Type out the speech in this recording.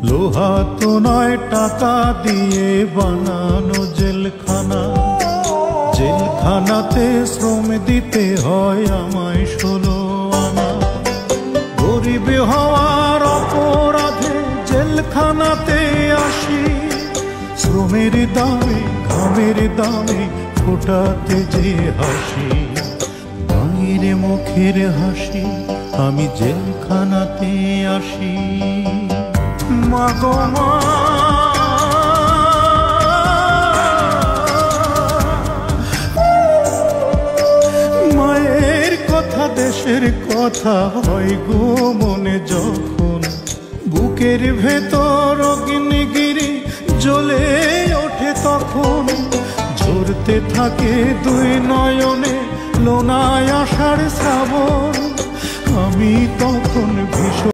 লোহা তো নয় টাকা দিয়ে বানানো জেলখানা, জেলখানাতে শ্রম দিতে হয় আমায় 16 আনা। গরিব হওয়ার অপরাধে জেলখানাতে আসি, শ্রমের দামে ঘামের দামে ফোটাতে যে হাসি, বাইরে মুখের হাসি আমি জেলখানাতে আসি। মাগো মা, মায়ের কথা দেশের কথা হয় গো মনে যখন, বুকের ভেতর অগ্নিগিরি জ্বলে ওঠে তখন, ঝরতে থাকে দুই নয়নে লোনায় আষাঢ় শ্রাবণ, আমি তখন ভীষণ